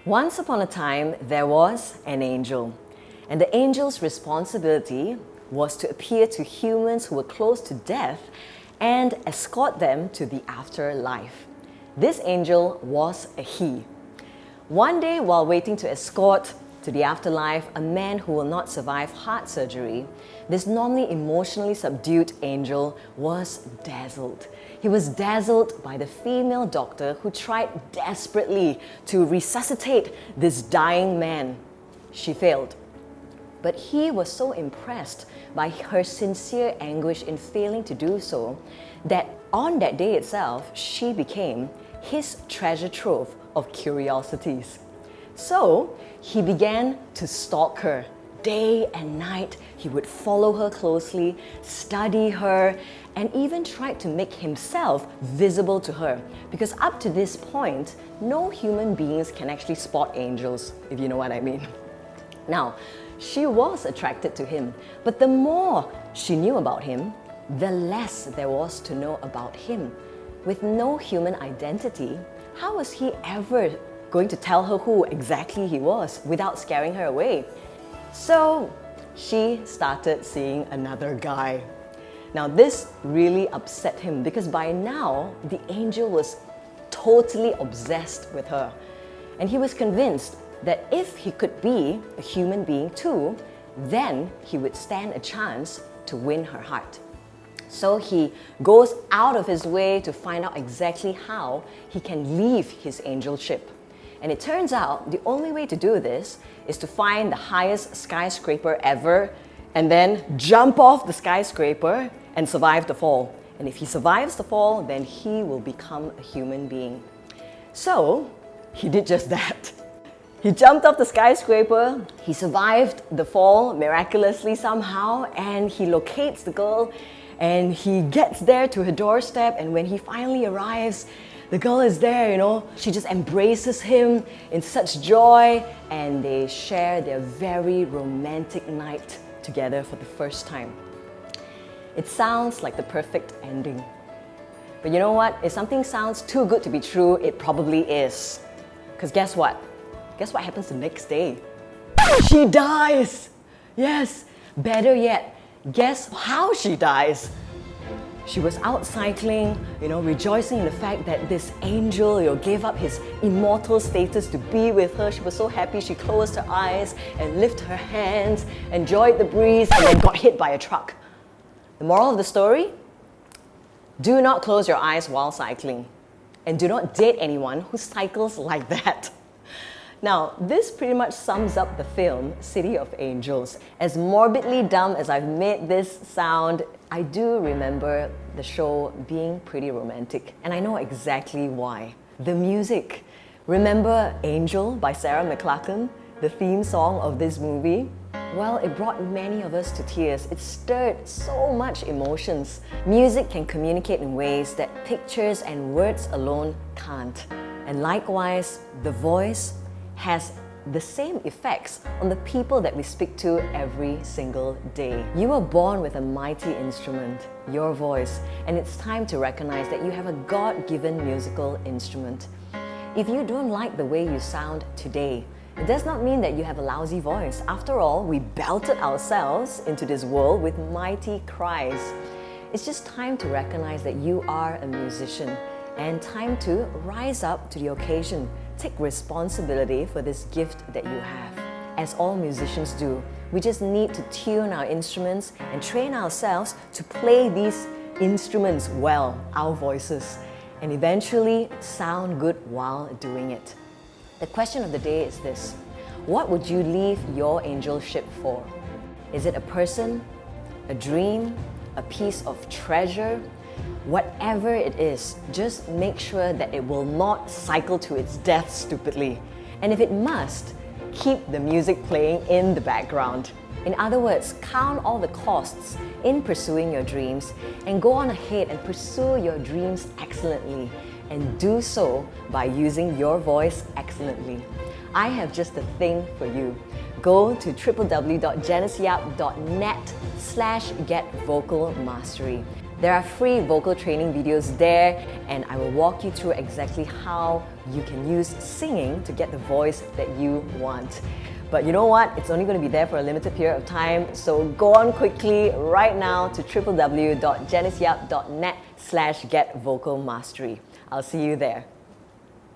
Once upon a time, there was an angel, and the angel's responsibility was to appear to humans who were close to death and escort them to the afterlife. This angel was a he. One day, while waiting to escort to the afterlife a man who will not survive heart surgery, this normally emotionally subdued angel was dazzled. He was dazzled by the female doctor who tried desperately to resuscitate this dying man. She failed. But he was so impressed by her sincere anguish in failing to do so that on that day itself, she became his treasure trove of curiosities. So he began to stalk her. Day and night, he would follow her closely, study her, and even tried to make himself visible to her. Because up to this point, no human beings can actually spot angels, if you know what I mean. Now, she was attracted to him, but the more she knew about him, the less there was to know about him. With no human identity, how was he ever going to tell her who exactly he was without scaring her away? So she started seeing another guy. Now this really upset him because by now the angel was totally obsessed with her. And he was convinced that if he could be a human being too, then he would stand a chance to win her heart. So he goes out of his way to find out exactly how he can leave his angelship. And it turns out the only way to do this is to find the highest skyscraper ever and then jump off the skyscraper and survive the fall. And if he survives the fall, then he will become a human being. So he did just that. He jumped off the skyscraper, he survived the fall miraculously somehow, and he locates the girl and he gets there to her doorstep, and when he finally arrives, the girl is there, she just embraces him in such joy, and they share their very romantic night together for the first time. It sounds like the perfect ending. But you know what? If something sounds too good to be true, it probably is. Because guess what? Guess what happens the next day? She dies! Yes, better yet, guess how she dies? She was out cycling, rejoicing in the fact that this angel, gave up his immortal status to be with her. She was so happy, she closed her eyes and lifted her hands, enjoyed the breeze, and then got hit by a truck. The moral of the story? Do not close your eyes while cycling. And do not date anyone who cycles like that. Now, this pretty much sums up the film City of Angels. As morbidly dumb as I've made this sound, I do remember the show being pretty romantic, and I know exactly why. The music. Remember Angel by Sarah McLachlan, the theme song of this movie? Well, it brought many of us to tears. It stirred so much emotions. Music can communicate in ways that pictures and words alone can't. And likewise, the voice has the same effects on the people that we speak to every single day. You were born with a mighty instrument, your voice, and it's time to recognize that you have a God-given musical instrument. If you don't like the way you sound today, it does not mean that you have a lousy voice. After all, we belted ourselves into this world with mighty cries. It's just time to recognize that you are a musician and time to rise up to the occasion. Take responsibility for this gift that you have. As all musicians do, we just need to tune our instruments and train ourselves to play these instruments well, our voices, and eventually sound good while doing it. The question of the day is this: what would you leave your angelship for? Is it a person, a dream, a piece of treasure? Whatever it is, just make sure that it will not cycle to its death stupidly. And if it must, keep the music playing in the background. In other words, count all the costs in pursuing your dreams and go on ahead and pursue your dreams excellently, and do so by using your voice excellently. I have just a thing for you. Go to www.janicyap.net/getvocalmastery. There are free vocal training videos there, and I will walk you through exactly how you can use singing to get the voice that you want. But you know what? It's only going to be there for a limited period of time, so go on quickly right now to www.janicyap.net/getvocalmastery. I'll see you there.